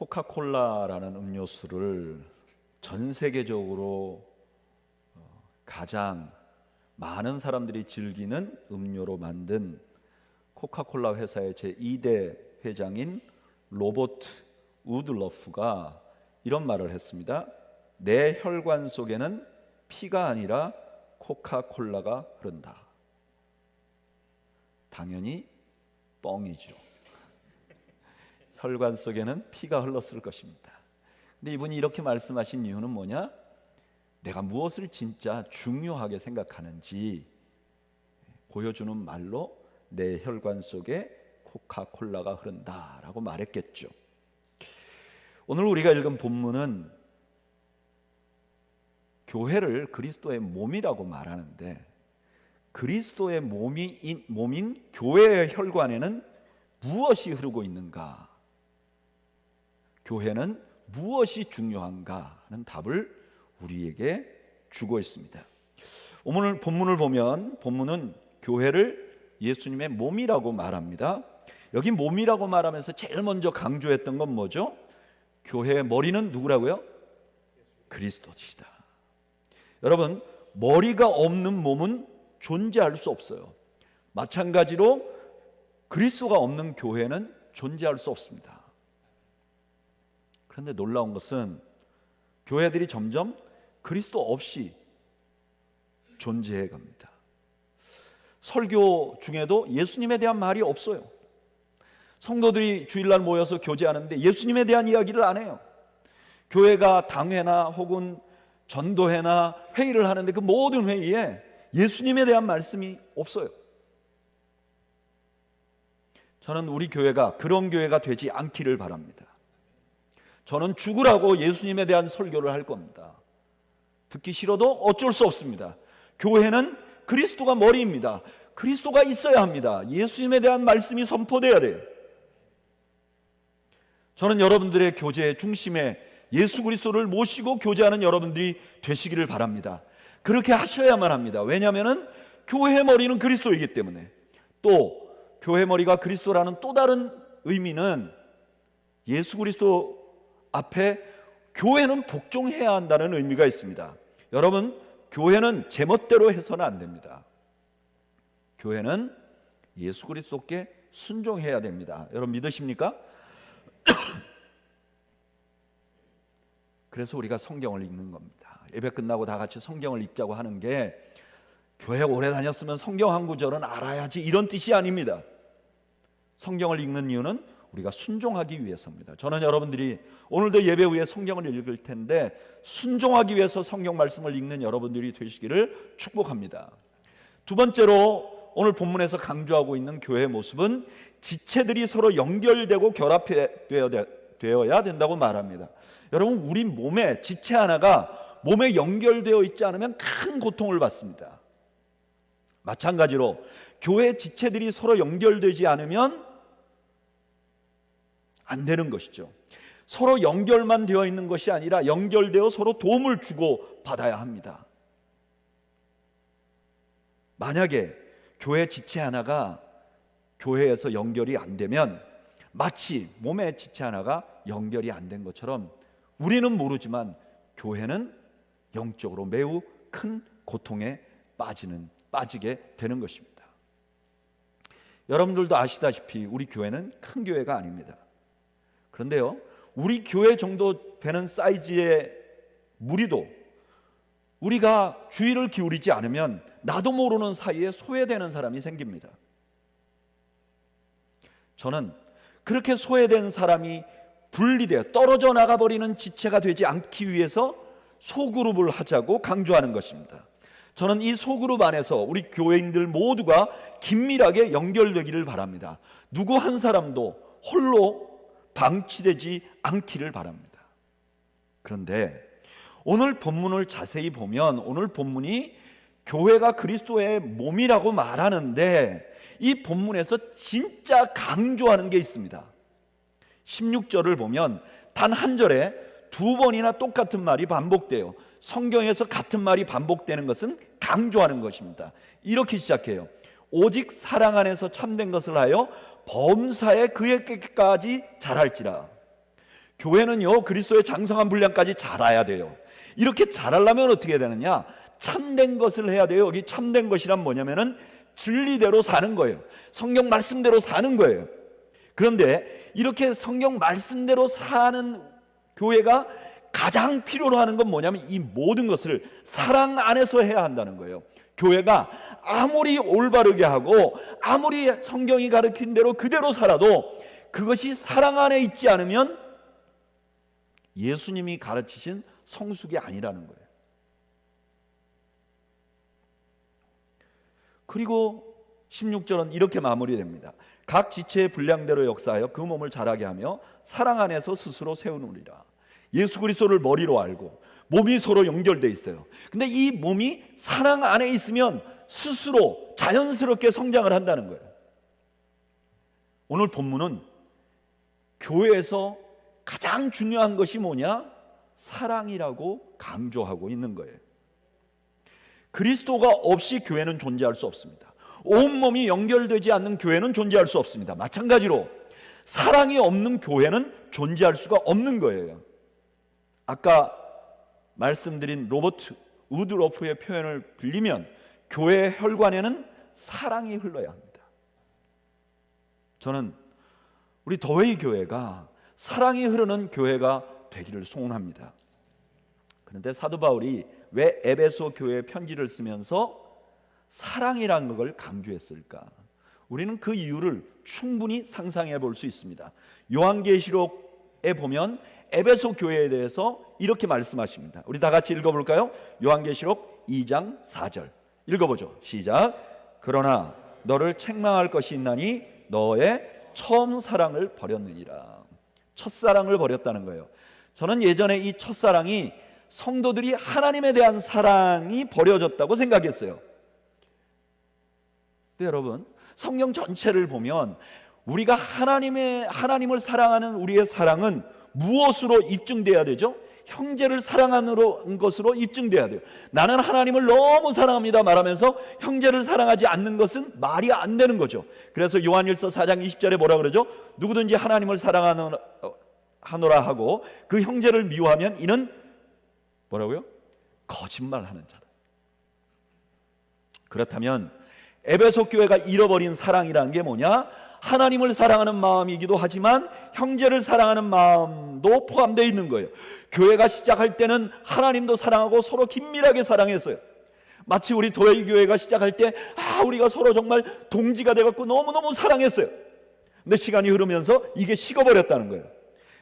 코카콜라라는 음료수를 전 세계적으로 가장 많은 사람들이 즐기는 음료로 만든 코카콜라 회사의 제2대 회장인 로버트 우드러프가 이런 말을 했습니다. 내 혈관 속에는 피가 아니라 코카콜라가 흐른다. 당연히 뻥이죠. 혈관 속에는 피가 흘렀을 것입니다. 근데 이분이 이렇게 말씀하신 이유는 뭐냐? 내가 무엇을 진짜 중요하게 생각하는지 보여주는 말로 내 혈관 속에 코카콜라가 흐른다라고 말했겠죠. 오늘 우리가 읽은 본문은 교회를 그리스도의 몸이라고 말하는데, 그리스도의 몸인 교회의 혈관에는 무엇이 흐르고 있는가? 교회는 무엇이 중요한가 하는 답을 우리에게 주고 있습니다. 오늘 본문을 보면 본문은 교회를 예수님의 몸이라고 말합니다. 여기 몸이라고 말하면서 제일 먼저 강조했던 건 뭐죠? 교회의 머리는 누구라고요? 그리스도시다. 여러분, 머리가 없는 몸은 존재할 수 없어요. 마찬가지로 그리스도가 없는 교회는 존재할 수 없습니다. 그런데 놀라운 것은 교회들이 점점 그리스도 없이 존재해 갑니다. 설교 중에도 예수님에 대한 말이 없어요. 성도들이 주일날 모여서 교제하는데 예수님에 대한 이야기를 안 해요. 교회가 당회나 혹은 전도회나 회의를 하는데 그 모든 회의에 예수님에 대한 말씀이 없어요. 저는 우리 교회가 그런 교회가 되지 않기를 바랍니다. 저는 죽으라고 예수님에 대한 설교를 할 겁니다. 듣기 싫어도 어쩔 수 없습니다. 교회는 그리스도가 머리입니다. 그리스도가 있어야 합니다. 예수님에 대한 말씀이 선포돼야 돼요. 저는 여러분들의 교제의 중심에 예수 그리스도를 모시고 교제하는 여러분들이 되시기를 바랍니다. 그렇게 하셔야만 합니다. 왜냐하면 교회의 머리는 그리스도이기 때문에. 또 교회 머리가 그리스도라는 또 다른 의미는 예수 그리스도 앞에 교회는 복종해야 한다는 의미가 있습니다. 여러분, 교회는 제멋대로 해서는 안 됩니다. 교회는 예수 그리스도께 순종해야 됩니다. 여러분 믿으십니까? 그래서 우리가 성경을 읽는 겁니다. 예배 끝나고 다 같이 성경을 읽자고 하는 게 교회 오래 다녔으면 성경 한 구절은 알아야지 이런 뜻이 아닙니다. 성경을 읽는 이유는 우리가 순종하기 위해서입니다. 저는 여러분들이 오늘도 예배 후에 성경을 읽을 텐데 순종하기 위해서 성경 말씀을 읽는 여러분들이 되시기를 축복합니다. 두 번째로 오늘 본문에서 강조하고 있는 교회의 모습은 지체들이 서로 연결되고 결합되어야 된다고 말합니다. 여러분, 우리 몸에 지체 하나가 몸에 연결되어 있지 않으면 큰 고통을 받습니다. 마찬가지로 교회 지체들이 서로 연결되지 않으면 안 되는 것이죠. 서로 연결만 되어 있는 것이 아니라 연결되어 서로 도움을 주고 받아야 합니다. 만약에 교회 지체 하나가 교회에서 연결이 안 되면 마치 몸의 지체 하나가 연결이 안 된 것처럼 우리는 모르지만 교회는 영적으로 매우 큰 고통에 빠지게 되는 것입니다. 여러분들도 아시다시피 우리 교회는 큰 교회가 아닙니다. 그런데요, 우리 교회 정도 되는 사이즈의 무리도 우리가 주의를 기울이지 않으면 나도 모르는 사이에 소외되는 사람이 생깁니다. 저는 그렇게 소외된 사람이 분리되어 떨어져 나가버리는 지체가 되지 않기 위해서 소그룹을 하자고 강조하는 것입니다. 저는 이 소그룹 안에서 우리 교회인들 모두가 긴밀하게 연결되기를 바랍니다. 누구 한 사람도 홀로 방치되지 않기를 바랍니다. 그런데 오늘 본문을 자세히 보면 오늘 본문이 교회가 그리스도의 몸이라고 말하는데 이 본문에서 진짜 강조하는 게 있습니다. 16절을 보면 단 한 절에 두 번이나 똑같은 말이 반복돼요. 성경에서 같은 말이 반복되는 것은 강조하는 것입니다. 이렇게 시작해요. 오직 사랑 안에서 참된 것을 하여 범사에 그에게까지 자랄지라. 교회는요, 그리스도의 장성한 분량까지 자라야 돼요. 이렇게 자라려면 어떻게 되느냐? 참된 것을 해야 돼요. 여기 참된 것이란 뭐냐면은 진리대로 사는 거예요. 성경 말씀대로 사는 거예요. 그런데 이렇게 성경 말씀대로 사는 교회가 가장 필요로 하는 건 뭐냐면 이 모든 것을 사랑 안에서 해야 한다는 거예요. 교회가 아무리 올바르게 하고 아무리 성경이 가르친 대로 그대로 살아도 그것이 사랑 안에 있지 않으면 예수님이 가르치신 성숙이 아니라는 거예요. 그리고 16절은 이렇게 마무리됩니다. 각 지체의 분량대로 역사하여 그 몸을 자라게 하며 사랑 안에서 스스로 세우느니라. 예수 그리스도를 머리로 알고 몸이 서로 연결되어 있어요. 근데 이 몸이 사랑 안에 있으면 스스로 자연스럽게 성장을 한다는 거예요. 오늘 본문은 교회에서 가장 중요한 것이 뭐냐? 사랑이라고 강조하고 있는 거예요. 그리스도가 없이 교회는 존재할 수 없습니다. 온몸이 연결되지 않는 교회는 존재할 수 없습니다. 마찬가지로 사랑이 없는 교회는 존재할 수가 없는 거예요. 아까 말씀드린 로버트 우드러프의 표현을 빌리면 교회의 혈관에는 사랑이 흘러야 합니다. 저는 우리 더웨이 교회가 사랑이 흐르는 교회가 되기를 소원합니다. 그런데 사도 바울이 왜 에베소 교회에 편지를 쓰면서 사랑이라는 걸 강조했을까? 우리는 그 이유를 충분히 상상해 볼 수 있습니다. 요한계시록에 보면 에베소 교회에 대해서 이렇게 말씀하십니다. 우리 다 같이 읽어볼까요? 요한계시록 2장 4절 읽어보죠. 시작. 그러나 너를 책망할 것이 있나니 너의 처음 사랑을 버렸느니라. 첫사랑을 버렸다는 거예요. 저는 예전에 이 첫사랑이 성도들이 하나님에 대한 사랑이 버려졌다고 생각했어요. 근데 여러분, 성경 전체를 보면 우리가 하나님을 사랑하는 우리의 사랑은 무엇으로 입증돼야 되죠? 형제를 사랑하는 것으로 입증돼야 돼요. 나는 하나님을 너무 사랑합니다 말하면서 형제를 사랑하지 않는 것은 말이 안 되는 거죠. 그래서 요한일서 4장 20절에 뭐라 그러죠? 누구든지 하나님을 사랑하노라 하고 그 형제를 미워하면 이는 뭐라고요? 거짓말하는 자다. 그렇다면 에베소 교회가 잃어버린 사랑이라는 게 뭐냐? 하나님을 사랑하는 마음이기도 하지만 형제를 사랑하는 마음도 포함되어 있는 거예요. 교회가 시작할 때는 하나님도 사랑하고 서로 긴밀하게 사랑했어요. 마치 우리 도웨이 교회가 시작할 때 우리가 서로 정말 동지가 돼갖고 너무너무 사랑했어요. 근데 시간이 흐르면서 이게 식어버렸다는 거예요.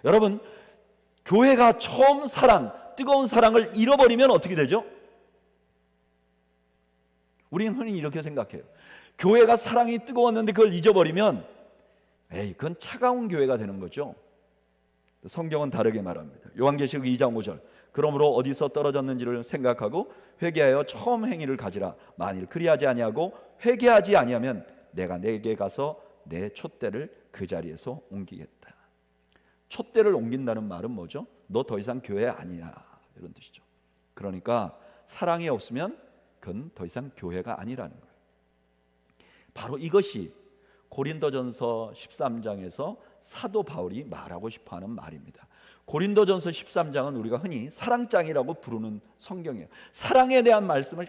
여러분, 교회가 처음 뜨거운 사랑을 잃어버리면 어떻게 되죠? 우리는 흔히 이렇게 생각해요. 교회가 사랑이 뜨거웠는데 그걸 잊어버리면 그건 차가운 교회가 되는 거죠. 성경은 다르게 말합니다. 요한계시록 2장 5절 그러므로 어디서 떨어졌는지를 생각하고 회개하여 처음 행위를 가지라. 만일 그리하지 아니하고 회개하지 아니하면 내가 내게 가서 내 촛대를 그 자리에서 옮기겠다. 촛대를 옮긴다는 말은 뭐죠? 너 더 이상 교회 아니야, 이런 뜻이죠. 그러니까 사랑이 없으면 그건 더 이상 교회가 아니라는 거예요. 바로 이것이 고린도전서 13장에서 사도 바울이 말하고 싶어하는 말입니다. 고린도전서 13장은 우리가 흔히 사랑장이라고 부르는 성경이에요. 사랑에 대한 말씀을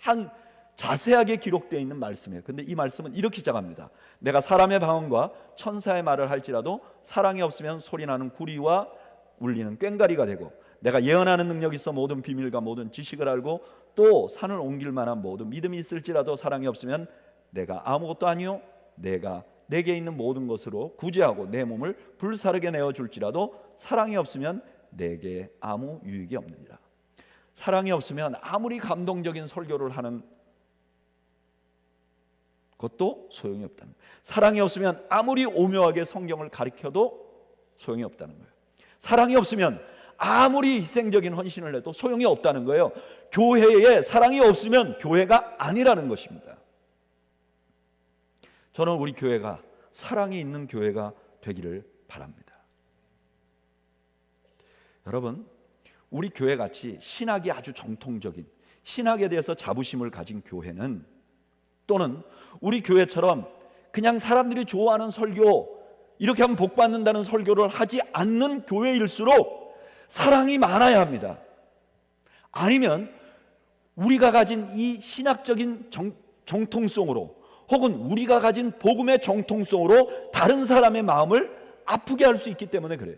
가장 자세하게 기록되어 있는 말씀이에요. 근데 이 말씀은 이렇게 시작합니다. 내가 사람의 방언과 천사의 말을 할지라도 사랑이 없으면 소리나는 구리와 울리는 꽹과리가 되고, 내가 예언하는 능력이 있어 모든 비밀과 모든 지식을 알고 또 산을 옮길 만한 모든 믿음이 있을지라도 사랑이 없으면 내가 아무것도 아니요 내가 내게 있는 모든 것으로 구제하고 내 몸을 불사르게 내어줄지라도 사랑이 없으면 내게 아무 유익이 없느니라. 사랑이 없으면 아무리 감동적인 설교를 하는 것도 소용이 없다는 거예요. 사랑이 없으면 아무리 오묘하게 성경을 가르쳐도 소용이 없다는 거예요. 사랑이 없으면 아무리 희생적인 헌신을 해도 소용이 없다는 거예요. 교회에 사랑이 없으면 교회가 아니라는 것입니다. 저는 우리 교회가 사랑이 있는 교회가 되기를 바랍니다. 여러분, 우리 교회같이 신학이 아주 정통적인, 신학에 대해서 자부심을 가진 교회는, 또는 우리 교회처럼 그냥 사람들이 좋아하는 설교, 이렇게 하면 복 받는다는 설교를 하지 않는 교회일수록 사랑이 많아야 합니다. 아니면 우리가 가진 이 신학적인 정통성으로 혹은 우리가 가진 복음의 정통성으로 다른 사람의 마음을 아프게 할 수 있기 때문에 그래요.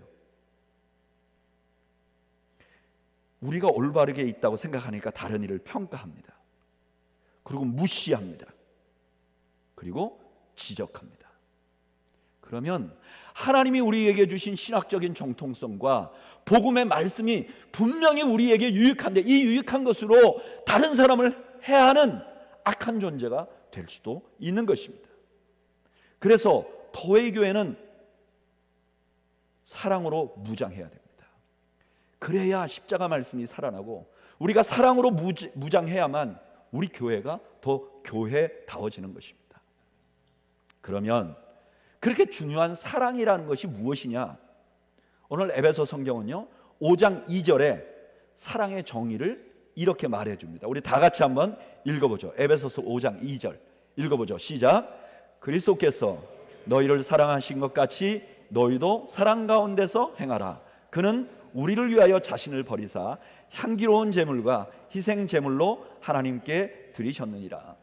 우리가 올바르게 있다고 생각하니까 다른 이를 평가합니다. 그리고 무시합니다. 그리고 지적합니다. 그러면 하나님이 우리에게 주신 신학적인 정통성과 복음의 말씀이 분명히 우리에게 유익한데 이 유익한 것으로 다른 사람을 해하는 악한 존재가 될 수도 있는 것입니다. 그래서 더웨이 교회는 사랑으로 무장해야 됩니다. 그래야 십자가 말씀이 살아나고 우리가 사랑으로 무장해야만 우리 교회가 더 교회다워지는 것입니다. 그러면 그렇게 중요한 사랑이라는 것이 무엇이냐? 오늘 에베소 성경은요 5장 2절에 사랑의 정의를 이렇게 말해줍니다. 우리 다 같이 한번 읽어보죠. 에베소서 5장 2절 읽어보죠. 시작. 그리스도께서 너희를 사랑하신 것 같이 너희도 사랑 가운데서 행하라. 그는 우리를 위하여 자신을 버리사 향기로운 제물과 희생 제물로 하나님께 드리셨느니라.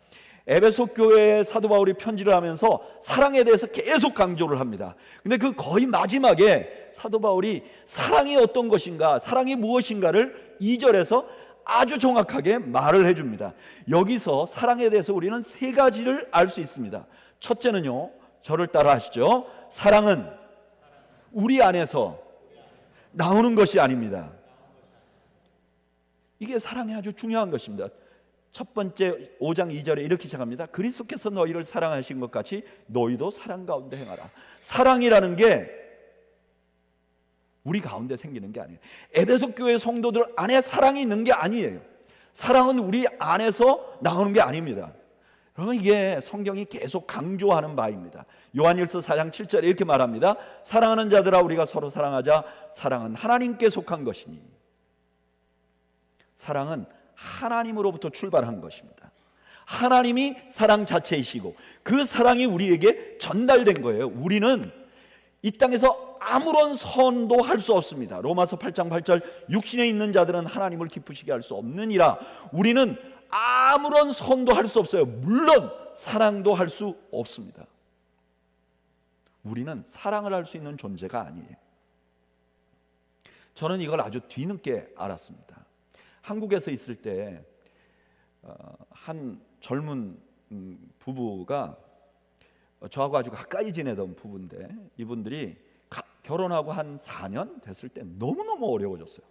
에베소 교회에 사도 바울이 편지를 하면서 사랑에 대해서 계속 강조를 합니다. 근데 그 거의 마지막에 사도 바울이 사랑이 어떤 것인가, 사랑이 무엇인가를 2절에서 아주 정확하게 말을 해줍니다. 여기서 사랑에 대해서 우리는 세 가지를 알 수 있습니다. 첫째는요, 저를 따라 하시죠. 사랑은 우리 안에서 나오는 것이 아닙니다. 이게 사랑이 아주 중요한 것입니다. 첫 번째 5장 2절에 이렇게 시작합니다. 그리스도께서 너희를 사랑하신 것 같이 너희도 사랑 가운데 행하라. 사랑이라는 게 우리 가운데 생기는 게 아니에요. 에베소 교회 성도들 안에 사랑이 있는 게 아니에요. 사랑은 우리 안에서 나오는 게 아닙니다. 그러면 이게 성경이 계속 강조하는 바입니다. 요한일서 4장 7절에 이렇게 말합니다. 사랑하는 자들아 우리가 서로 사랑하자. 사랑은 하나님께 속한 것이니. 사랑은 하나님으로부터 출발한 것입니다. 하나님이 사랑 자체이시고 그 사랑이 우리에게 전달된 거예요. 우리는 이 땅에서 아무런 선도 할 수 없습니다. 로마서 8장 8절 육신에 있는 자들은 하나님을 기쁘시게 할 수 없느니라. 우리는 아무런 선도 할 수 없어요. 물론 사랑도 할 수 없습니다. 우리는 사랑을 할 수 있는 존재가 아니에요. 저는 이걸 아주 뒤늦게 알았습니다. 한국에서 있을 때 한 젊은 부부가 저하고 아주 가까이 지내던 부부인데 이분들이 결혼하고 한 4년 됐을 때 너무너무 어려워졌어요.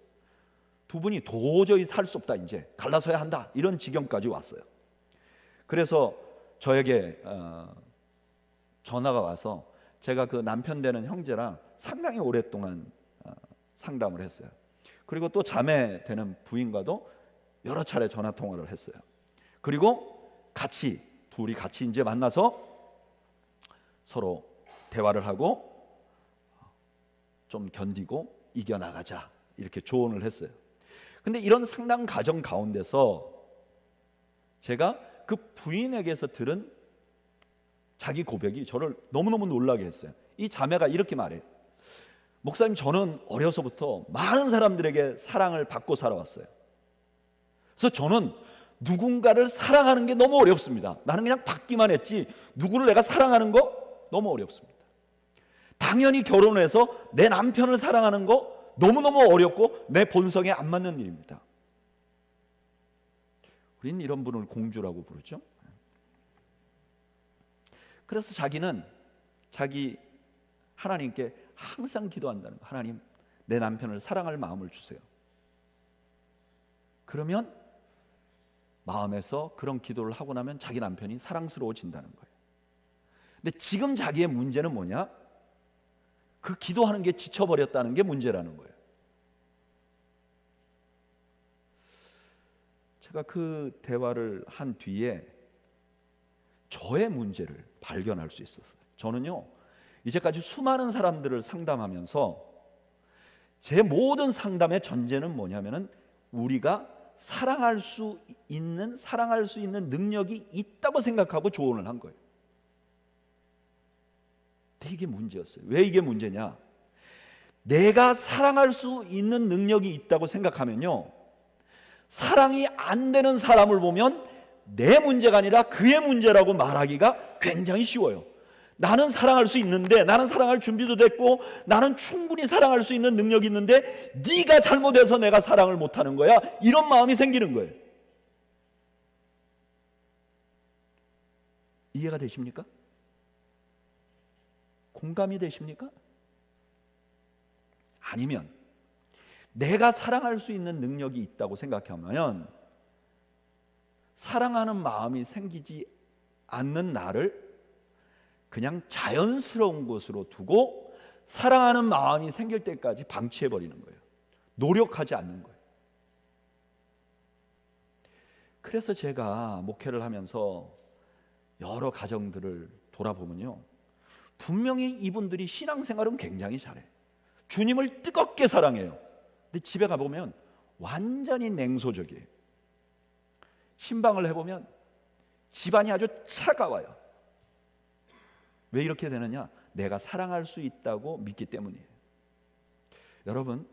두 분이 도저히 살 수 없다, 이제 갈라서야 한다, 이런 지경까지 왔어요. 그래서 저에게 전화가 와서 제가 그 남편 되는 형제랑 상당히 오랫동안 상담을 했어요. 그리고 또 자매 되는 부인과도 여러 차례 전화 통화를 했어요. 그리고 둘이 같이 이제 만나서 서로 대화를 하고 좀 견디고 이겨나가자, 이렇게 조언을 했어요. 근데 이런 상담 과정 가운데서 제가 그 부인에게서 들은 자기 고백이 저를 너무너무 놀라게 했어요. 이 자매가 이렇게 말해요. 목사님, 저는 어려서부터 많은 사람들에게 사랑을 받고 살아왔어요. 그래서 저는 누군가를 사랑하는 게 너무 어렵습니다. 나는 그냥 받기만 했지 누구를 내가 사랑하는 거 너무 어렵습니다. 당연히 결혼해서 내 남편을 사랑하는 거 너무너무 어렵고 내 본성에 안 맞는 일입니다. 우린 이런 분을 공주라고 부르죠. 그래서 자기는 자기 하나님께 항상 기도한다는 거예요. 하나님, 내 남편을 사랑할 마음을 주세요. 그러면 마음에서 그런 기도를 하고 나면 자기 남편이 사랑스러워진다는 거예요. 근데 지금 자기의 문제는 뭐냐? 그 기도하는 게 지쳐버렸다는 게 문제라는 거예요. 제가 그 대화를 한 뒤에 저의 문제를 발견할 수 있었어요. 저는요, 이제까지 수많은 사람들을 상담하면서 제 모든 상담의 전제는 뭐냐면은 우리가 사랑할 수 있는 능력이 있다고 생각하고 조언을 한 거예요. 근데 이게 문제였어요. 왜 이게 문제냐? 내가 사랑할 수 있는 능력이 있다고 생각하면요, 사랑이 안 되는 사람을 보면 내 문제가 아니라 그의 문제라고 말하기가 굉장히 쉬워요. 나는 사랑할 수 있는데, 나는 사랑할 준비도 됐고, 나는 충분히 사랑할 수 있는 능력이 있는데 네가 잘못해서 내가 사랑을 못하는 거야, 이런 마음이 생기는 거예요. 이해가 되십니까? 공감이 되십니까? 아니면 내가 사랑할 수 있는 능력이 있다고 생각하면 사랑하는 마음이 생기지 않는 나를 그냥 자연스러운 것으로 두고 사랑하는 마음이 생길 때까지 방치해버리는 거예요. 노력하지 않는 거예요. 그래서 제가 목회를 하면서 여러 가정들을 돌아보면요, 분명히 이분들이 신앙생활은 굉장히 잘해요. 주님을 뜨겁게 사랑해요. 근데 집에 가보면 완전히 냉소적이에요. 신방을 해보면 집안이 아주 차가워요. 왜 이렇게 되느냐? 내가 사랑할 수 있다고 믿기 때문이에요. 여러분,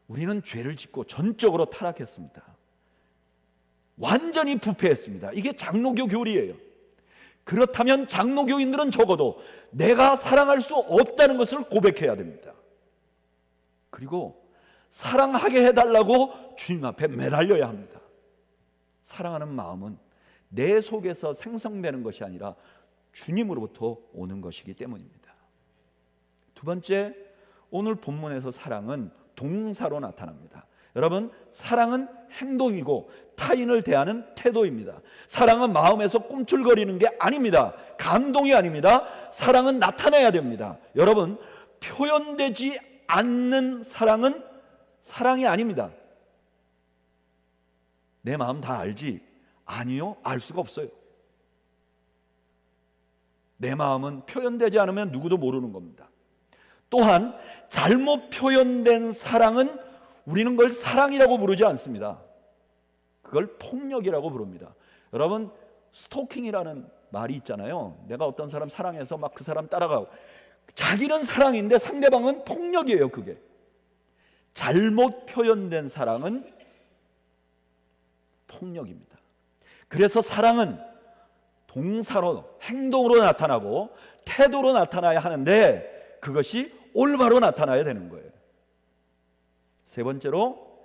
우리는 죄를 짓고 전적으로 타락했습니다. 완전히 부패했습니다. 이게 장로교 교리예요. 그렇다면 장로교인들은 적어도 내가 사랑할 수 없다는 것을 고백해야 됩니다. 그리고 사랑하게 해달라고 주님 앞에 매달려야 합니다. 사랑하는 마음은 내 속에서 생성되는 것이 아니라 주님으로부터 오는 것이기 때문입니다. 두 번째, 오늘 본문에서 사랑은 동사로 나타납니다. 여러분, 사랑은 행동이고 타인을 대하는 태도입니다. 사랑은 마음에서 꿈틀거리는 게 아닙니다. 감동이 아닙니다. 사랑은 나타나야 됩니다. 여러분, 표현되지 않는 사랑은 사랑이 아닙니다. 내 마음 다 알지? 아니요, 알 수가 없어요. 내 마음은 표현되지 않으면 누구도 모르는 겁니다. 또한 잘못 표현된 사랑은 우리는 그걸 사랑이라고 부르지 않습니다. 그걸 폭력이라고 부릅니다. 여러분, 스토킹이라는 말이 있잖아요. 내가 어떤 사람 사랑해서 막 그 사람 따라가고, 자기는 사랑인데 상대방은 폭력이에요. 그게 잘못 표현된 사랑은 폭력입니다. 그래서 사랑은 동사로, 행동으로 나타나고 태도로 나타나야 하는데 그것이 올바로 나타나야 되는 거예요. 세 번째로,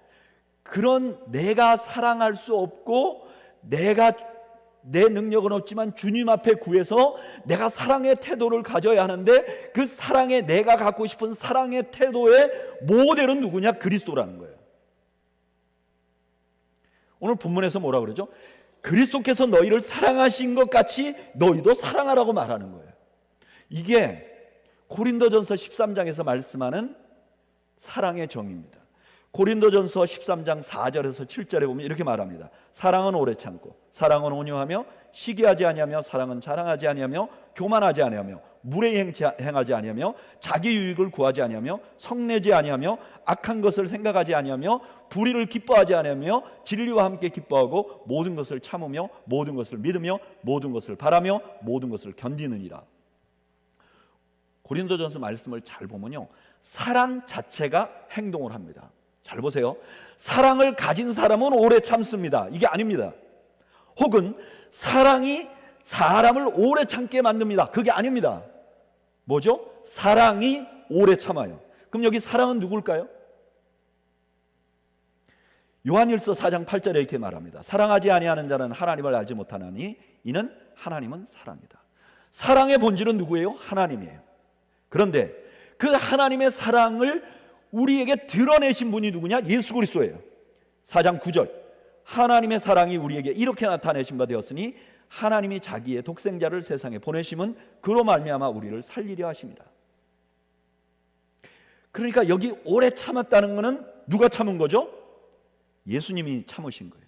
그런 내가 사랑할 수 없고 내 능력은 없지만 주님 앞에 구해서 내가 사랑의 태도를 가져야 하는데, 그 사랑의, 내가 갖고 싶은 사랑의 태도의 모델은 누구냐? 그리스도라는 거예요. 오늘 본문에서 뭐라 그러죠? 그리스도께서 너희를 사랑하신 것 같이 너희도 사랑하라고 말하는 거예요. 이게 고린도전서 13장에서 말씀하는 사랑의 정의입니다. 고린도전서 13장 4절에서 7절에 보면 이렇게 말합니다. 사랑은 오래 참고, 사랑은 온유하며, 시기하지 아니하며, 사랑은 자랑하지 아니하며, 교만하지 아니하며, 무례히 행하지 아니하며, 자기 유익을 구하지 아니하며, 성내지 아니하며, 악한 것을 생각하지 아니하며, 불의를 기뻐하지 아니하며, 진리와 함께 기뻐하고, 모든 것을 참으며, 모든 것을 믿으며, 모든 것을 바라며, 모든 것을 견디느니라. 고린도전서 말씀을 잘 보면요, 사랑 자체가 행동을 합니다. 잘 보세요. 사랑을 가진 사람은 오래 참습니다. 이게 아닙니다. 혹은 사랑이 사람을 오래 참게 만듭니다. 그게 아닙니다. 뭐죠? 사랑이 오래 참아요. 그럼 여기 사랑은 누굴까요? 요한일서 4장 8절에 이렇게 말합니다. 사랑하지 아니하는 자는 하나님을 알지 못하나니 이는 하나님은 사랑이다. 사랑의 본질은 누구예요? 하나님이에요. 그런데 그 하나님의 사랑을 우리에게 드러내신 분이 누구냐? 예수 그리스도예요. 4장 9절, 하나님의 사랑이 우리에게 이렇게 나타내신 바 되었으니 하나님이 자기의 독생자를 세상에 보내심은 그로 말미암아 우리를 살리려 하십니다. 그러니까 여기 오래 참았다는 것은 누가 참은 거죠? 예수님이 참으신 거예요.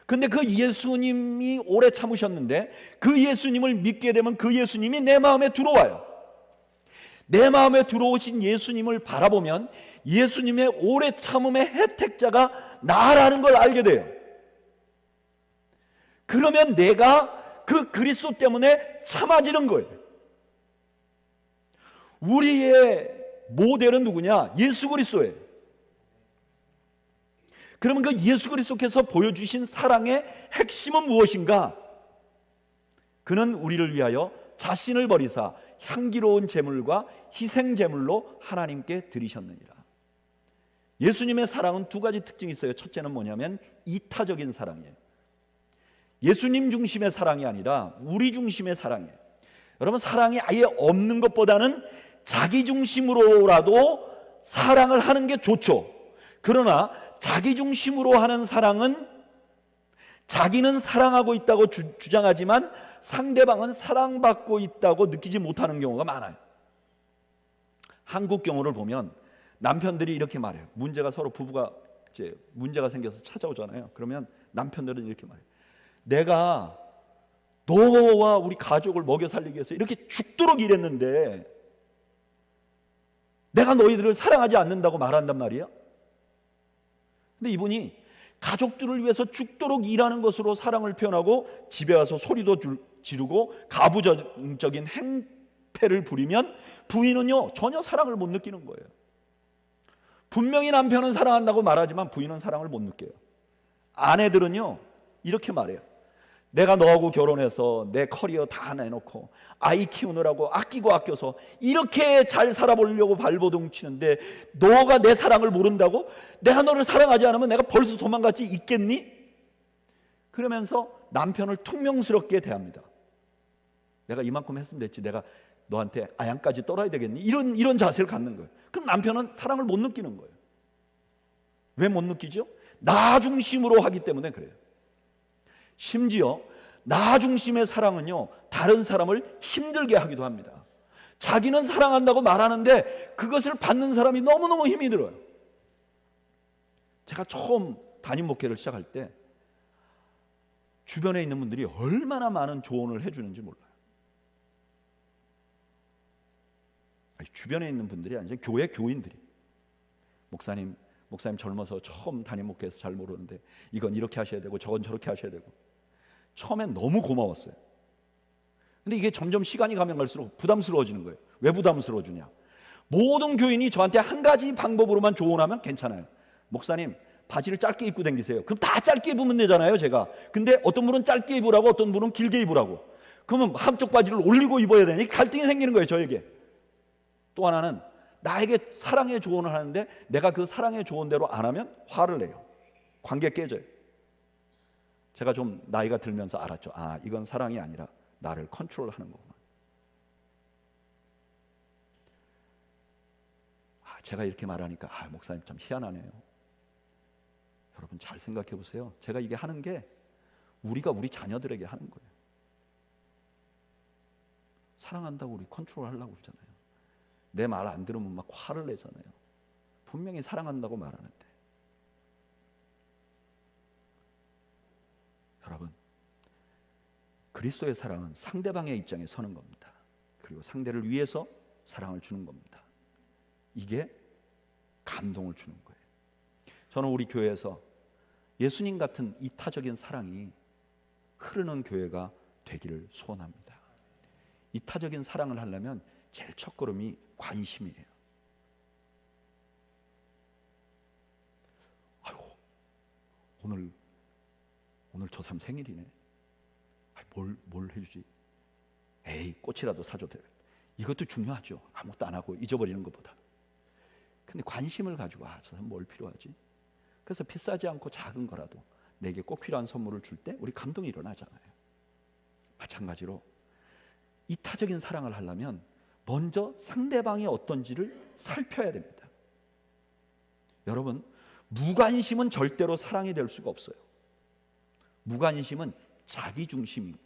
근데 그 예수님이 오래 참으셨는데 그 예수님을 믿게 되면 그 예수님이 내 마음에 들어와요. 내 마음에 들어오신 예수님을 바라보면 예수님의 오래 참음의 혜택자가 나라는 걸 알게 돼요. 그러면 내가 그 그리스도 때문에 참아지는 거예요. 우리의 모델은 누구냐? 예수 그리스도예요. 그러면 그 예수 그리스도께서 보여주신 사랑의 핵심은 무엇인가? 그는 우리를 위하여 자신을 버리사 향기로운 제물과 희생 제물로 하나님께 드리셨느니라. 예수님의 사랑은 두 가지 특징이 있어요. 첫째는 뭐냐면 이타적인 사랑이에요. 예수님 중심의 사랑이 아니라 우리 중심의 사랑이에요. 여러분, 사랑이 아예 없는 것보다는 자기 중심으로라도 사랑을 하는 게 좋죠. 그러나 자기 중심으로 하는 사랑은 자기는 사랑하고 있다고 주장하지만 상대방은 사랑받고 있다고 느끼지 못하는 경우가 많아요. 한국 경우를 보면 남편들이 이렇게 말해요. 부부가 이제 문제가 생겨서 찾아오잖아요. 그러면 남편들은 이렇게 말해요. 내가 너와 우리 가족을 먹여 살리기 위해서 이렇게 죽도록 일했는데 내가 너희들을 사랑하지 않는다고 말한단 말이야. 근데 이분이 가족들을 위해서 죽도록 일하는 것으로 사랑을 표현하고 집에 와서 소리도 지르고 가부장적인 행패를 부리면 부인은요 전혀 사랑을 못 느끼는 거예요. 분명히 남편은 사랑한다고 말하지만 부인은 사랑을 못 느껴요. 아내들은요 이렇게 말해요. 내가 너하고 결혼해서 내 커리어 다 내놓고 아이 키우느라고 아끼고 아껴서 이렇게 잘 살아보려고 발버둥 치는데 너가 내 사랑을 모른다고? 내가 너를 사랑하지 않으면 내가 벌써 도망갔지 있겠니? 그러면서 남편을 퉁명스럽게 대합니다. 내가 이만큼 했으면 됐지 내가 너한테 아양까지 떨어야 되겠니? 이런 자세를 갖는 거예요. 그럼 남편은 사랑을 못 느끼는 거예요. 왜 못 느끼죠? 나 중심으로 하기 때문에 그래요. 심지어 나 중심의 사랑은요 다른 사람을 힘들게 하기도 합니다. 자기는 사랑한다고 말하는데 그것을 받는 사람이 너무너무 힘이 들어요. 제가 처음 담임 목회를 시작할 때 주변에 있는 분들이 얼마나 많은 조언을 해주는지 몰라요. 주변에 있는 분들이 아니죠. 교회 교인들이 목사님 젊어서 처음 담임 목회에서 잘 모르는데 이건 이렇게 하셔야 되고 저건 저렇게 하셔야 되고 처음엔 너무 고마웠어요. 근데 이게 점점 시간이 가면 갈수록 부담스러워지는 거예요. 왜 부담스러워지냐? 모든 교인이 저한테 한 가지 방법으로만 조언하면 괜찮아요. 목사님 바지를 짧게 입고 다니세요. 그럼 다 짧게 입으면 되잖아요 제가. 근데 어떤 분은 짧게 입으라고 어떤 분은 길게 입으라고. 그러면 한쪽 바지를 올리고 입어야 되니 갈등이 생기는 거예요 저에게. 또 하나는 나에게 사랑의 조언을 하는데 내가 그 사랑의 조언대로 안 하면 화를 내요. 관계 깨져요. 제가 좀 나이가 들면서 알았죠. 아, 이건 사랑이 아니라 나를 컨트롤하는 거구나. 제가 이렇게 말하니까 목사님 참 희한하네요. 여러분 잘 생각해 보세요. 제가 이게 하는 게 우리가 우리 자녀들에게 하는 거예요. 사랑한다고 우리 컨트롤 하려고 그러잖아요. 내 말 안 들으면 막 화를 내잖아요. 분명히 사랑한다고 말하는데. 여러분, 그리스도의 사랑은 상대방의 입장에 서는 겁니다. 그리고 상대를 위해서 사랑을 주는 겁니다. 이게 감동을 주는 거예요. 저는 우리 교회에서 예수님 같은 이타적인 사랑이 흐르는 교회가 되기를 소원합니다. 이타적인 사랑을 하려면 제일 첫걸음이 관심이에요. 아이고, 오늘 저 사람 생일이네. 뭘 해주지? 에이, 꽃이라도 사줘도 돼. 이것도 중요하죠. 아무것도 안 하고 잊어버리는 것보다. 근데 관심을 가지고 저 사람 뭘 필요하지? 그래서 비싸지 않고 작은 거라도 내게 꼭 필요한 선물을 줄 때 우리 감동이 일어나잖아요. 마찬가지로 이타적인 사랑을 하려면 먼저 상대방이 어떤지를 살펴야 됩니다. 여러분, 무관심은 절대로 사랑이 될 수가 없어요. 무관심은 자기중심입니다.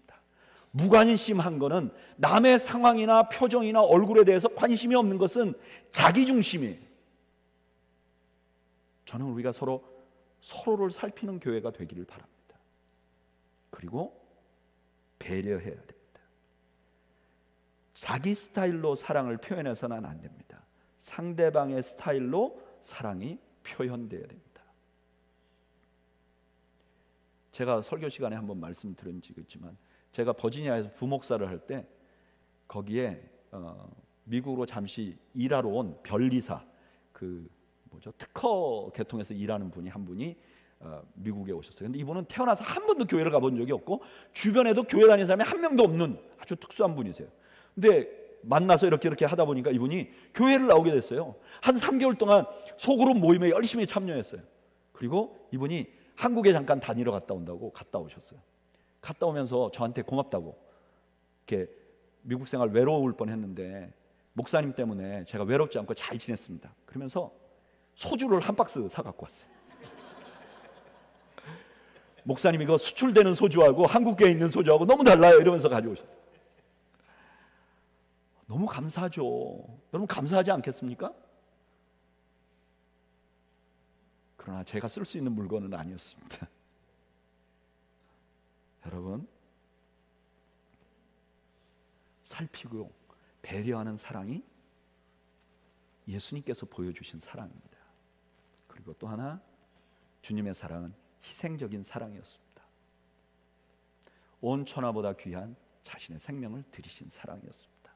무관심한 거는 남의 상황이나 표정이나 얼굴에 대해서 관심이 없는 것은 자기중심이에요. 저는 우리가 서로를 살피는 교회가 되기를 바랍니다. 그리고 배려해야 됩니다. 자기 스타일로 사랑을 표현해서는 안 됩니다. 상대방의 스타일로 사랑이 표현되어야 됩니다. 제가 설교 시간에 한번 말씀드린 적이 있지만 제가 버지니아에서 부목사를 할 때 거기에 미국으로 잠시 일하러 온 변리사, 특허 계통에서 일하는 분이 한 분이 미국에 오셨어요. 근데 이분은 태어나서 한 번도 교회를 가본 적이 없고 주변에도 교회 다니는 사람이 한 명도 없는 아주 특수한 분이세요. 근데 만나서 이렇게 하다 보니까 이분이 교회를 나오게 됐어요. 한 3개월 동안 소그룹 모임에 열심히 참여했어요. 그리고 이분이 한국에 잠깐 다니러 갔다 온다고 갔다 오셨어요. 갔다 오면서 저한테 고맙다고, 이렇게 미국 생활 외로울 뻔했는데 목사님 때문에 제가 외롭지 않고 잘 지냈습니다. 그러면서 소주를 한 박스 사갖고 왔어요. 목사님 이거 수출되는 소주하고 한국에 있는 소주하고 너무 달라요 이러면서 가져오셨어요. 너무 감사하죠. 여러분 감사하지 않겠습니까? 그러나 제가 쓸 수 있는 물건은 아니었습니다. 여러분, 살피고 배려하는 사랑이 예수님께서 보여주신 사랑입니다. 그리고 또 하나, 주님의 사랑은 희생적인 사랑이었습니다. 온 천하보다 귀한 자신의 생명을 드리신 사랑이었습니다.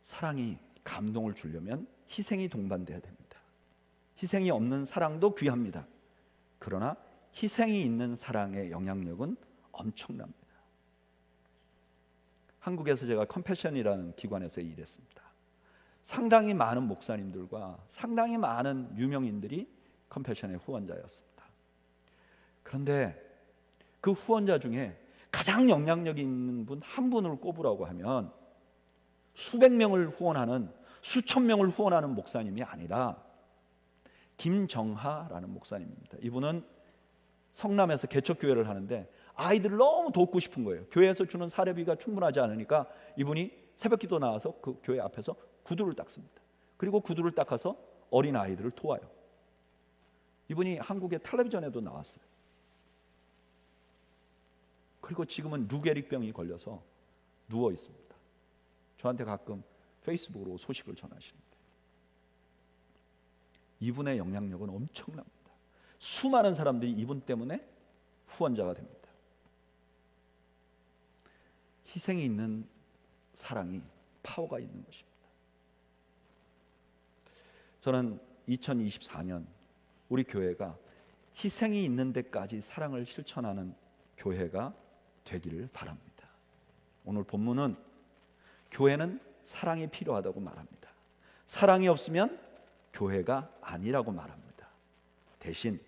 사랑이 감동을 주려면 희생이 동반돼야 됩니다. 희생이 없는 사랑도 귀합니다. 그러나 희생이 있는 사랑의 영향력은 엄청납니다. 한국에서 제가 컴패션이라는 기관에서 일했습니다. 상당히 많은 목사님들과 상당히 많은 유명인들이 컴패션의 후원자였습니다. 그런데 그 후원자 중에 가장 영향력 있는 분 한 분을 꼽으라고 하면 수백 명을 후원하는, 수천 명을 후원하는 목사님이 아니라 김정하라는 목사님입니다. 이분은 성남에서 개척교회를 하는데 아이들을 너무 돕고 싶은 거예요. 교회에서 주는 사례비가 충분하지 않으니까 이분이 새벽기도 나와서 그 교회 앞에서 구두를 닦습니다. 그리고 구두를 닦아서 어린 아이들을 도와요. 이분이 한국의 텔레비전에도 나왔어요. 그리고 지금은 루게릭병이 걸려서 누워 있습니다. 저한테 가끔 페이스북으로 소식을 전하시는데 이분의 영향력은 엄청납니다. 수많은 사람들이 이분 때문에 후원자가 됩니다. 희생이 있는 사랑이 파워가 있는 것입니다. 저는 2024년 우리 교회가 희생이 있는 데까지 사랑을 실천하는 교회가 되기를 바랍니다. 오늘 본문은 교회는 사랑이 필요하다고 말합니다. 사랑이 없으면 교회가 아니라고 말합니다. 대신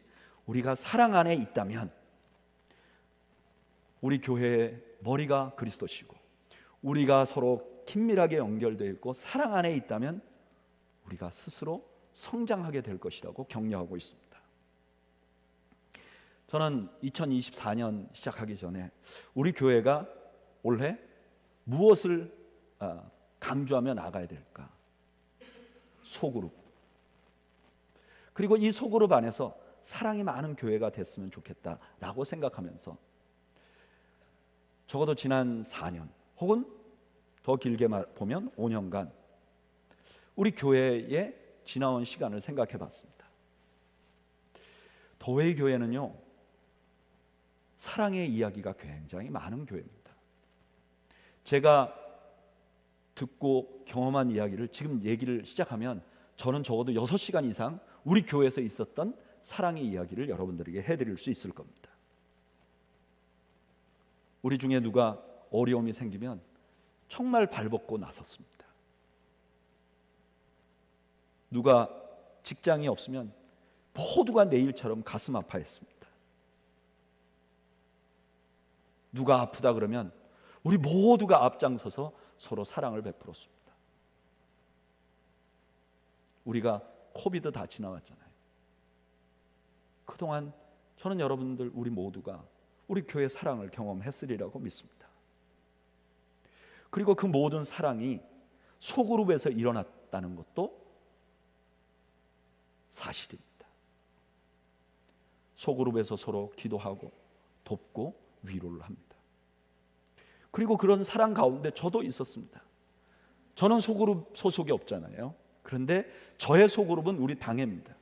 우리가 사랑 안에 있다면 우리 교회의 머리가 그리스도시고 우리가 서로 긴밀하게 연결되어 있고 사랑 안에 있다면 우리가 스스로 성장하게 될 것이라고 격려하고 있습니다. 저는 2024년 시작하기 전에 우리 교회가 올해 무엇을 강조하며 나가야 될까? 소그룹. 그리고 이 소그룹 안에서 사랑이 많은 교회가 됐으면 좋겠다라고 생각하면서 적어도 지난 4년 혹은 더 길게 보면 5년간 우리 교회에 지나온 시간을 생각해 봤습니다. 더웨이 교회는요, 사랑의 이야기가 굉장히 많은 교회입니다. 제가 듣고 경험한 이야기를 지금 얘기를 시작하면 저는 적어도 6시간 이상 우리 교회에서 있었던 사랑의 이야기를 여러분들에게 해드릴 수 있을 겁니다. 우리 중에 누가 어려움이 생기면 정말 발벗고 나섰습니다. 누가 직장이 없으면 모두가 내일처럼 가슴 아파했습니다. 누가 아프다 그러면 우리 모두가 앞장서서 서로 사랑을 베풀었습니다. 우리가 코비드 다 지나왔잖아요. 그동안 저는 여러분들 우리 모두가 우리 교회 사랑을 경험했으리라고 믿습니다. 그리고 그 모든 사랑이 소그룹에서 일어났다는 것도 사실입니다. 소그룹에서 서로 기도하고 돕고 위로를 합니다. 그리고 그런 사랑 가운데 저도 있었습니다. 저는 소그룹 소속이 없잖아요. 그런데 저의 소그룹은 우리 당회입니다.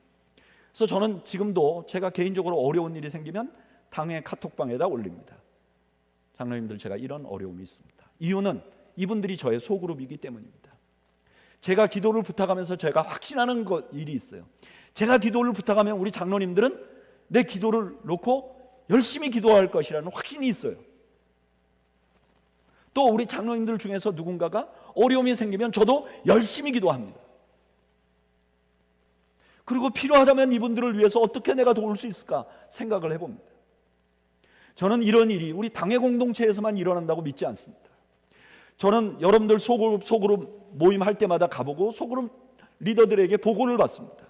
그래서 저는 지금도 제가 개인적으로 어려운 일이 생기면 당회 카톡방에다 올립니다. 장로님들, 제가 이런 어려움이 있습니다. 이유는 이분들이 저의 소그룹이기 때문입니다. 제가 기도를 부탁하면서 제가 확신하는 일이 있어요. 제가 기도를 부탁하면 우리 장로님들은 내 기도를 놓고 열심히 기도할 것이라는 확신이 있어요. 또 우리 장로님들 중에서 누군가가 어려움이 생기면 저도 열심히 기도합니다. 그리고 필요하다면 이분들을 위해서 어떻게 내가 도울 수 있을까 생각을 해봅니다. 저는 이런 일이 우리 당회 공동체에서만 일어난다고 믿지 않습니다. 저는 여러분들 소그룹 모임할 때마다 가보고 소그룹 리더들에게 보고를 받습니다.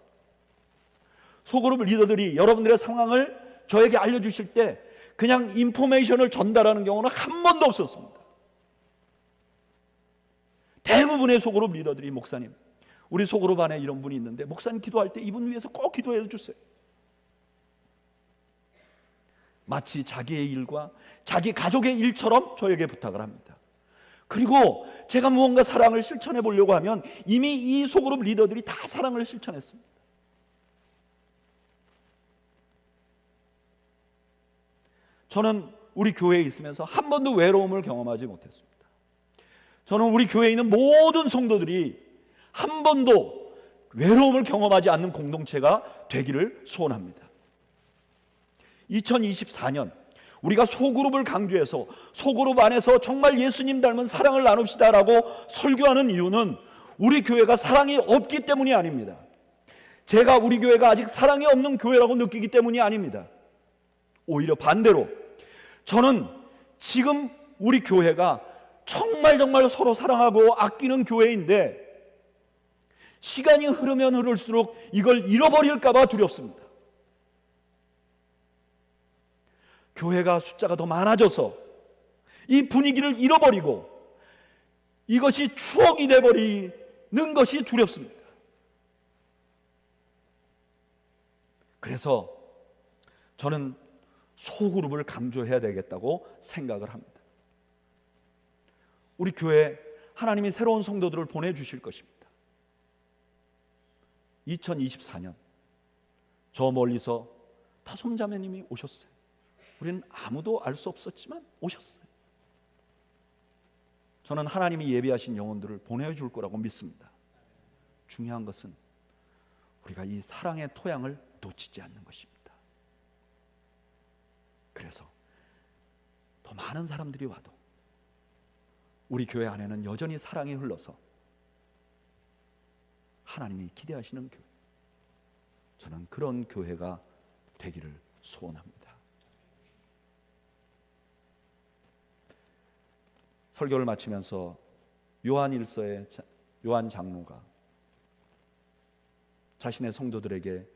소그룹 리더들이 여러분들의 상황을 저에게 알려주실 때 그냥 인포메이션을 전달하는 경우는 한 번도 없었습니다. 대부분의 소그룹 리더들이 목사님, 우리 소그룹 안에 이런 분이 있는데 목사님 기도할 때 이분 위해서 꼭 기도해 주세요. 마치 자기의 일과 자기 가족의 일처럼 저에게 부탁을 합니다. 그리고 제가 무언가 사랑을 실천해 보려고 하면 이미 이 소그룹 리더들이 다 사랑을 실천했습니다. 저는 우리 교회에 있으면서 한 번도 외로움을 경험하지 못했습니다. 저는 우리 교회에 있는 모든 성도들이 한 번도 외로움을 경험하지 않는 공동체가 되기를 소원합니다. 2024년 우리가 소그룹을 강조해서 소그룹 안에서 정말 예수님 닮은 사랑을 나눕시다라고 설교하는 이유는 우리 교회가 사랑이 없기 때문이 아닙니다. 제가 우리 교회가 아직 사랑이 없는 교회라고 느끼기 때문이 아닙니다. 오히려 반대로 저는 지금 우리 교회가 정말 서로 사랑하고 아끼는 교회인데 시간이 흐르면 흐를수록 이걸 잃어버릴까 봐 두렵습니다. 교회가 숫자가 더 많아져서 이 분위기를 잃어버리고 이것이 추억이 돼버리는 것이 두렵습니다. 그래서 저는 소그룹을 강조해야 되겠다고 생각을 합니다. 우리 교회에 하나님이 새로운 성도들을 보내주실 것입니다. 2024년 저 멀리서 타솜자매님이 오셨어요. 우리는 아무도 알 수 없었지만 오셨어요. 저는 하나님이 예비하신 영혼들을 보내줄 거라고 믿습니다. 중요한 것은 우리가 이 사랑의 토양을 놓치지 않는 것입니다. 그래서 더 많은 사람들이 와도 우리 교회 안에는 여전히 사랑이 흘러서 하나님이 기대하시는 교회, 저는 그런 교회가 되기를 소원합니다. 설교를 마치면서 요한일서의 요한 장로가 자신의 성도들에게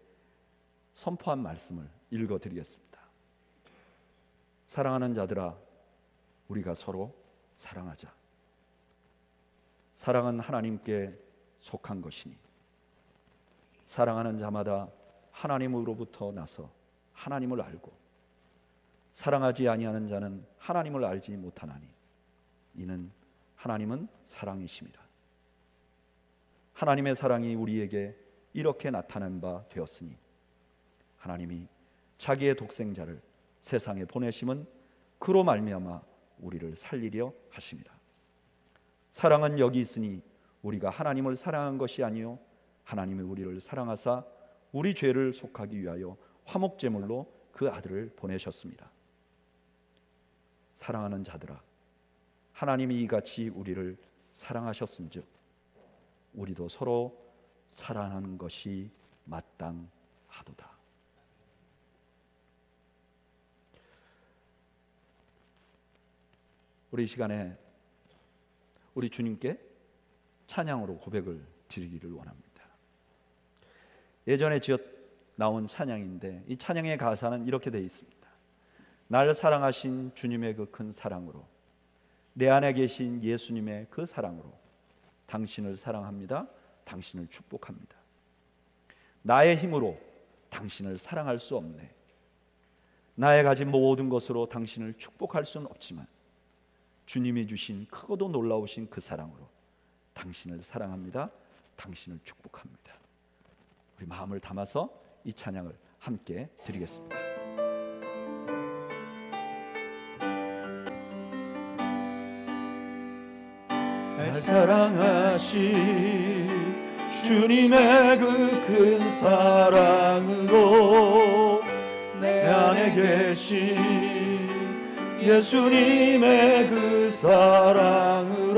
선포한 말씀을 읽어드리겠습니다. 사랑하는 자들아, 우리가 서로 사랑하자. 사랑은 하나님께 속한 것이니 사랑하는 자마다 하나님으로부터 나서 하나님을 알고 사랑하지 아니하는 자는 하나님을 알지 못하나니 이는 하나님은 사랑이심이라. 하나님의 사랑이 우리에게 이렇게 나타난 바 되었으니 하나님이 자기의 독생자를 세상에 보내심은 그로 말미암아 우리를 살리려 하심이라. 사랑은 여기 있으니 우리가 하나님을 사랑한 것이 아니요 하나님이 우리를 사랑하사 우리 죄를 속하기 위하여 화목제물로 그 아들을 보내셨습니다. 사랑하는 자들아, 하나님이 이같이 우리를 사랑하셨은즉 우리도 서로 사랑하는 것이 마땅하도다. 우리 이 시간에 우리 주님께 찬양으로 고백을 드리기를 원합니다. 예전에 지어 나온 찬양인데 이 찬양의 가사는 이렇게 되어 있습니다. 날 사랑하신 주님의 그 큰 사랑으로, 내 안에 계신 예수님의 그 사랑으로 당신을 사랑합니다. 당신을 축복합니다. 나의 힘으로 당신을 사랑할 수 없네. 나의 가진 모든 것으로 당신을 축복할 수는 없지만 주님이 주신 크고도 놀라우신 그 사랑으로 당신을 사랑합니다. 당신을 축복합니다. 우리 마음을 담아서 이 찬양을 함께 드리겠습니다. 날 사랑하신 주님의 그 큰 사랑으로 내 안에 계신 예수님의 그 사랑으로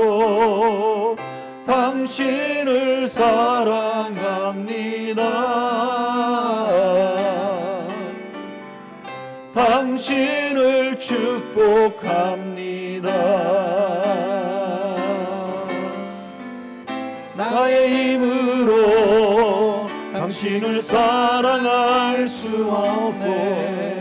당신을 사랑합니다. 당신을 축복합니다. 나의 힘으로 당신을 사랑할 수 없네.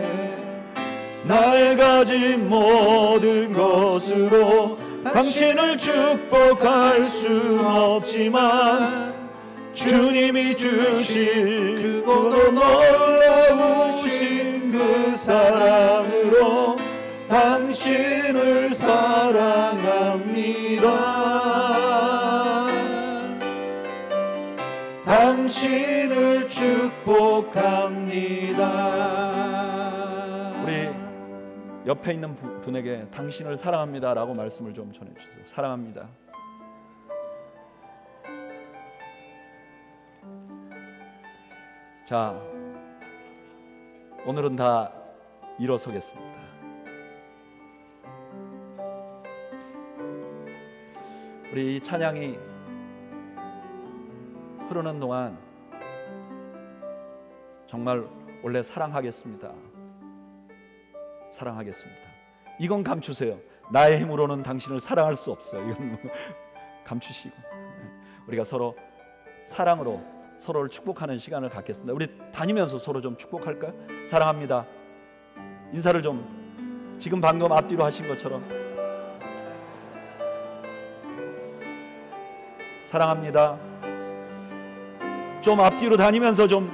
나의 가진 모든 것으로 당신을 축복할 수 없지만 주님이 주신 크고도 놀라우신 그 사랑으로 당신을 사랑합니다. 당신을 축복합니다. 우리 옆에 있는 분에게 당신을 사랑합니다 라고 말씀을 좀 전해주세요. 사랑합니다. 자, 오늘은 다 일어서겠습니다. 우리 이 찬양이 흐르는 동안 정말 원래 사랑하겠습니다. 사랑하겠습니다. 이건 감추세요. 나의 힘으로는 당신을 사랑할 수 없어요. 이건 감추시고 우리가 서로 사랑으로 서로를 축복하는 시간을 갖겠습니다. 우리 다니면서 서로 좀 축복할까요? 사랑합니다. 인사를 좀 지금 방금 앞뒤로 하신 것처럼 사랑합니다. 좀 앞뒤로 다니면서 좀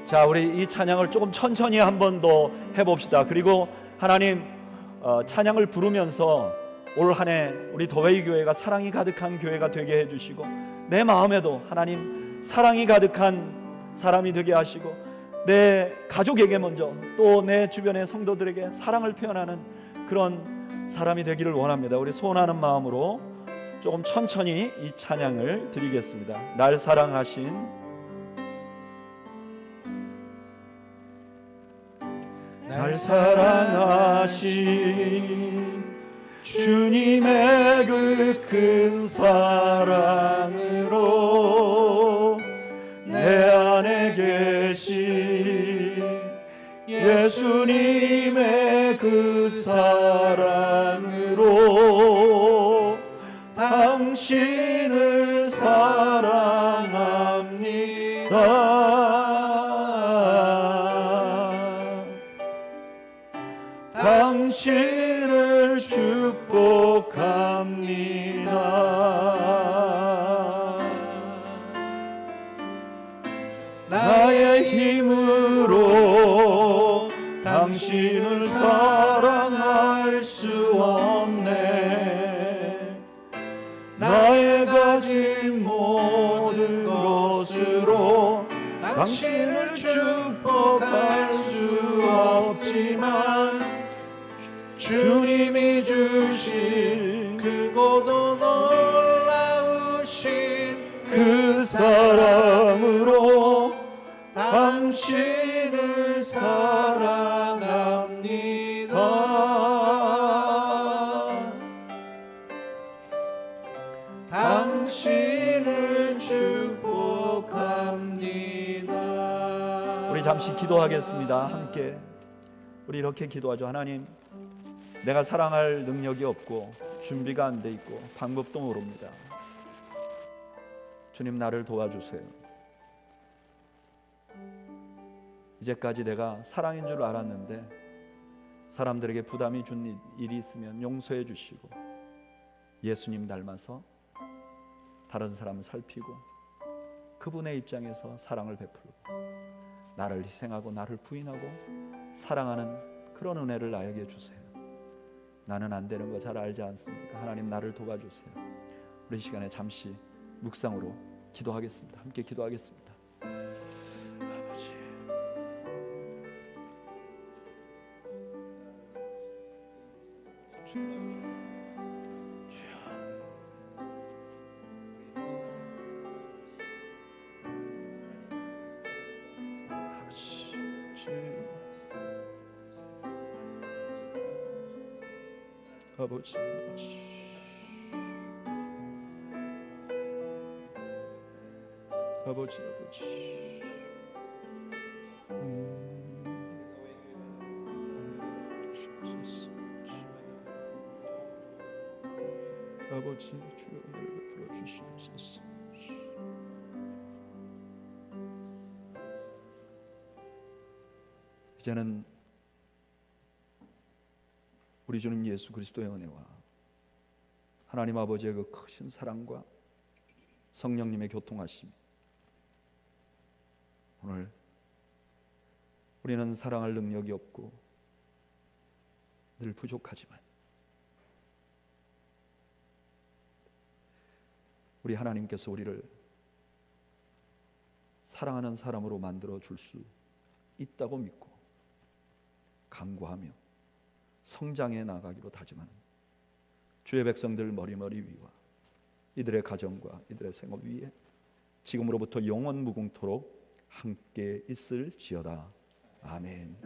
자, 우리 이 찬양을 조금 천천히 한 번 더 해봅시다. 그리고 하나님 찬양을 부르면서 올 한 해 우리 더웨이 교회가 사랑이 가득한 교회가 되게 해주시고 내 마음에도 하나님 사랑이 가득한 사람이 되게 하시고 내 가족에게 먼저 또 내 주변의 성도들에게 사랑을 표현하는 그런 사람이 되기를 원합니다. 우리 소원하는 마음으로 조금 천천히 이 찬양을 드리겠습니다. 날 사랑하신 날 사랑하신 주님의 그 큰 사랑으로 내 안에 계신 예수님의 그 사랑으로 당신을 사랑합니다. 당신을 축복합니다. 나의 힘으로 당신을 사랑할 수 없네. 나의 가진 모든 것으로 당신을 축복할 수 없지만 주님이 주신 크고도 놀라우신 그 사랑으로 당신을 사랑합니다. 당신을 축복합니다. 우리 잠시 기도하겠습니다. 함께 우리 이렇게 기도하죠. 하나님, 내가 사랑할 능력이 없고 준비가 안 돼 있고 방법도 모릅니다. 주님, 나를 도와주세요. 이제까지 내가 사랑인 줄 알았는데 사람들에게 부담이 준 일이 있으면 용서해 주시고 예수님 닮아서 다른 사람을 살피고 그분의 입장에서 사랑을 베풀고 나를 희생하고 나를 부인하고 사랑하는 그런 은혜를 나에게 주세요. 나는 안 되는 거 잘 알지 않습니까? 하나님 나를 도와주세요. 우리 시간에 잠시 묵상으로 기도하겠습니다. 함께 기도하겠습니다. 아버지, 아버지, 아버지, 아버지, 주여 은혜를 베풀어 주시옵소서. 이제는 우리 주님 예수 그리스도의 은혜와 하나님 아버지의 그 크신 사랑과 성령님의 교통하심, 오늘 우리는 사랑할 능력이 없고 늘 부족하지만 우리 하나님께서 우리를 사랑하는 사람으로 만들어 줄 수 있다고 믿고 간구하며 성장해 나가기로 다짐하는 주의 백성들 머리머리 위와 이들의 가정과 이들의 생업 위에 지금으로부터 영원 무궁토록 함께 있을지어다. 아멘.